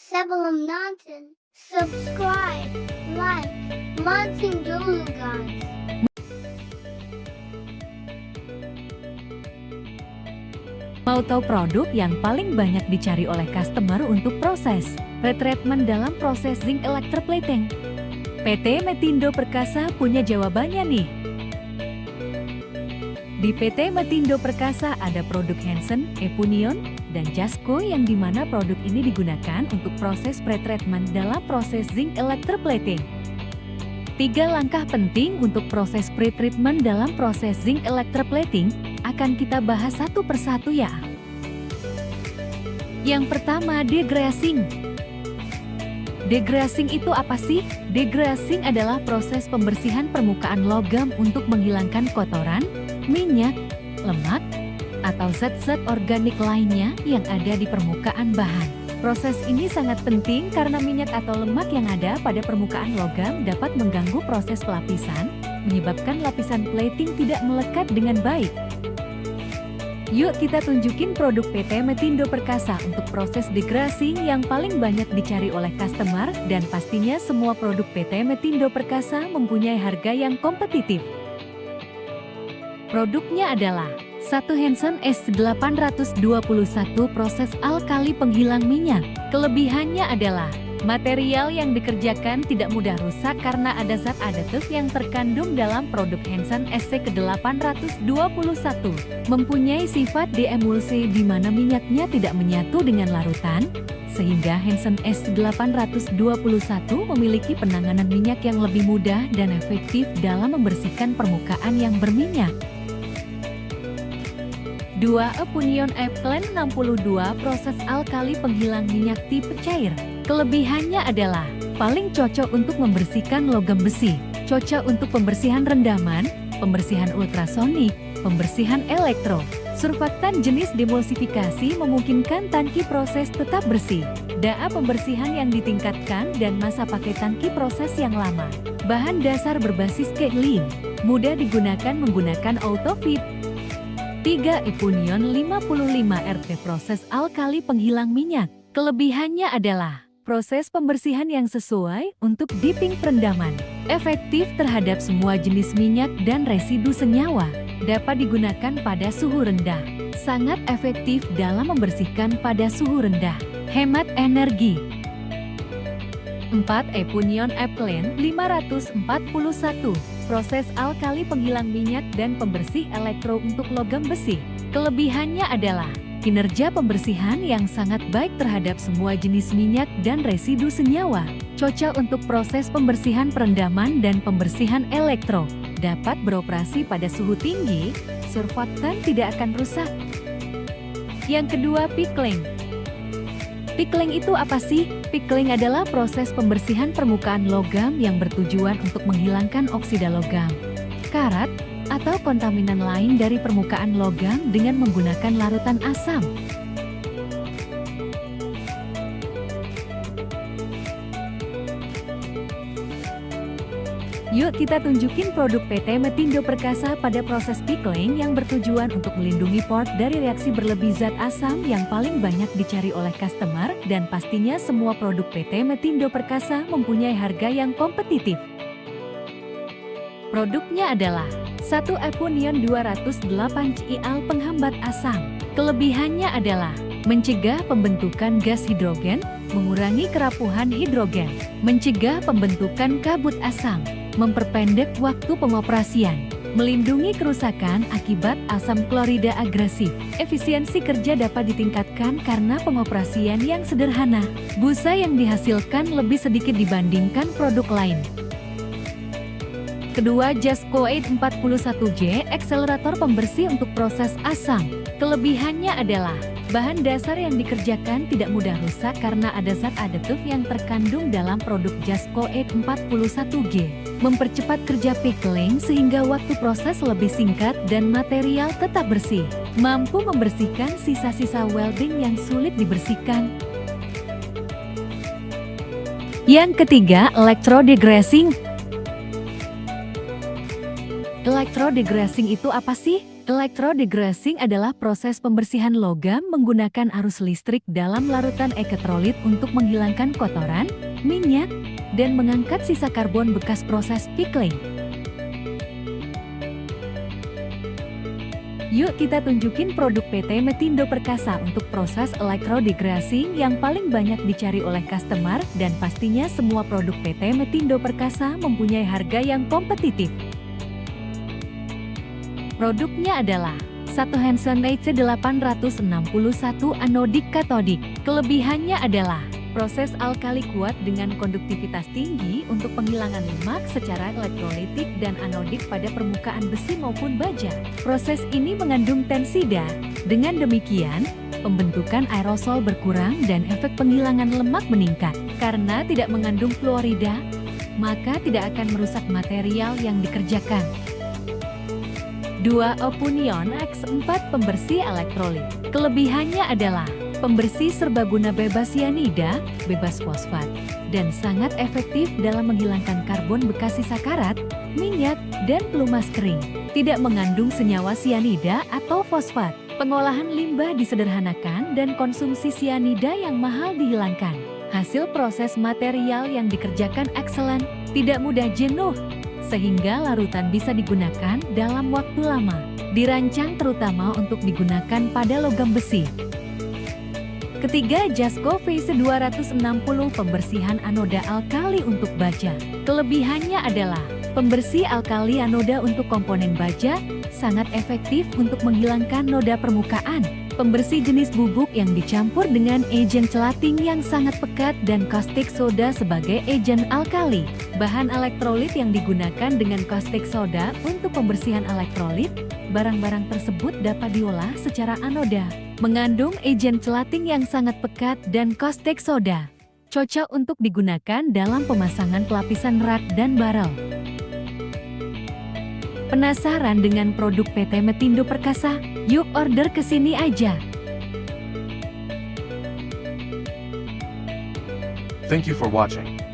Sebelum nonton, subscribe, like, mancing dulu guys. Mau tahu produk yang paling banyak dicari oleh customer untuk proses pretreatment dalam proses zinc electroplating? PT Metindo Perkasa punya jawabannya nih. Di PT Metindo Perkasa ada produk Hansen, Epunion, dan Jasco yang dimana produk ini digunakan untuk proses pretreatment dalam proses zinc electroplating. 3 langkah penting untuk proses pretreatment dalam proses zinc electroplating akan kita bahas satu persatu ya. Yang pertama, degreasing. Degreasing itu apa sih? Degreasing adalah proses pembersihan permukaan logam untuk menghilangkan kotoran, minyak, lemak, atau zat-zat organik lainnya yang ada di permukaan bahan. Proses ini sangat penting karena minyak atau lemak yang ada pada permukaan logam dapat mengganggu proses pelapisan, menyebabkan lapisan plating tidak melekat dengan baik. Yuk kita tunjukin produk PT Metindo Perkasa untuk proses degreasing yang paling banyak dicari oleh customer dan pastinya semua produk PT Metindo Perkasa mempunyai harga yang kompetitif. Produknya adalah 1 Hansen S821 proses alkali penghilang minyak. Kelebihannya adalah material yang dikerjakan tidak mudah rusak karena ada zat aditif yang terkandung dalam produk Hansen SC821. Mempunyai sifat deemulsi di mana minyaknya tidak menyatu dengan larutan, sehingga Hansen S821 memiliki penanganan minyak yang lebih mudah dan efektif dalam membersihkan permukaan yang berminyak. 2 Epunion Eplen 62 proses alkali penghilang minyak tipe cair. Kelebihannya adalah paling cocok untuk membersihkan logam besi, cocok untuk pembersihan rendaman, pembersihan ultrasonik, pembersihan elektro. Surfaktan jenis demulsifikasi memungkinkan tangki proses tetap bersih. DA pembersihan yang ditingkatkan dan masa pakai tangki proses yang lama. Bahan dasar berbasis kaolin, mudah digunakan menggunakan autofit. 3 Epunion 55 RT proses alkali penghilang minyak. Kelebihannya adalah proses pembersihan yang sesuai untuk dipping perendaman, efektif terhadap semua jenis minyak dan residu senyawa, dapat digunakan pada suhu rendah, sangat efektif dalam membersihkan pada suhu rendah, hemat energi. 4 Epunion Eplen 541 proses alkali penghilang minyak dan pembersih elektro untuk logam besi. Kelebihannya adalah kinerja pembersihan yang sangat baik terhadap semua jenis minyak dan residu senyawa, cocok untuk proses pembersihan perendaman dan pembersihan elektro, dapat beroperasi pada suhu tinggi, surfaktan tidak akan rusak. Yang kedua, pickling. Pickling itu apa sih? Pickling adalah proses pembersihan permukaan logam yang bertujuan untuk menghilangkan oksida logam, karat, atau kontaminan lain dari permukaan logam dengan menggunakan larutan asam. Yuk kita tunjukin produk PT Metindo Perkasa pada proses pickling yang bertujuan untuk melindungi port dari reaksi berlebih zat asam yang paling banyak dicari oleh customer dan pastinya semua produk PT Metindo Perkasa mempunyai harga yang kompetitif. Produknya adalah 1 Epunion 208 CIL penghambat asam. Kelebihannya adalah mencegah pembentukan gas hidrogen, mengurangi kerapuhan hidrogen, mencegah pembentukan kabut asam, memperpendek waktu pengoperasian, melindungi kerusakan akibat asam klorida agresif. Efisiensi kerja dapat ditingkatkan karena pengoperasian yang sederhana. Busa yang dihasilkan lebih sedikit dibandingkan produk lain. Kedua, Jasco 841J akselerator pembersih untuk proses asam. Kelebihannya adalah bahan dasar yang dikerjakan tidak mudah rusak karena ada zat aditif yang terkandung dalam produk Jasco 841J. Mempercepat kerja pickling sehingga waktu proses lebih singkat dan material tetap bersih. Mampu membersihkan sisa-sisa welding yang sulit dibersihkan. Yang ketiga, electrodegreasing. Electrodegreasing itu apa sih? Electrodegrading adalah proses pembersihan logam menggunakan arus listrik dalam larutan elektrolit untuk menghilangkan kotoran, minyak, dan mengangkat sisa karbon bekas proses pickling. Yuk kita tunjukin produk PT Metindo Perkasa untuk proses electrodegrading yang paling banyak dicari oleh customer, dan pastinya semua produk PT Metindo Perkasa mempunyai harga yang kompetitif. Produknya adalah satu Hanson EC861 anodik katodik. Kelebihannya adalah proses alkali kuat dengan konduktivitas tinggi untuk penghilangan lemak secara elektrolitik dan anodik pada permukaan besi maupun baja. Proses ini mengandung tensida. Dengan demikian, pembentukan aerosol berkurang dan efek penghilangan lemak meningkat. Karena tidak mengandung fluorida, maka tidak akan merusak material yang dikerjakan. 2. Opunion X4 pembersih elektrolit. Kelebihannya adalah pembersih serbaguna bebas sianida, bebas fosfat, dan sangat efektif dalam menghilangkan karbon bekas sisa karat, minyak, dan pelumas kering. Tidak mengandung senyawa sianida atau fosfat. Pengolahan limbah disederhanakan dan konsumsi sianida yang mahal dihilangkan. Hasil proses material yang dikerjakan excellent, tidak mudah jenuh, sehingga larutan bisa digunakan dalam waktu lama. Dirancang terutama untuk digunakan pada logam besi. Ketiga, Jasco VC260 pembersihan anoda alkali untuk baja. Kelebihannya adalah pembersih alkali anoda untuk komponen baja, sangat efektif untuk menghilangkan noda permukaan. Pembersih jenis bubuk yang dicampur dengan agen celating yang sangat pekat dan caustic soda sebagai agen alkali. Bahan elektrolit yang digunakan dengan caustic soda untuk pembersihan elektrolit, barang-barang tersebut dapat diolah secara anoda. Mengandung agen celating yang sangat pekat dan caustic soda. Cocok untuk digunakan dalam pemasangan pelapisan rak dan barel. Penasaran dengan produk PT Metindo Perkasa? Yuk order ke sini aja. Thank you for watching.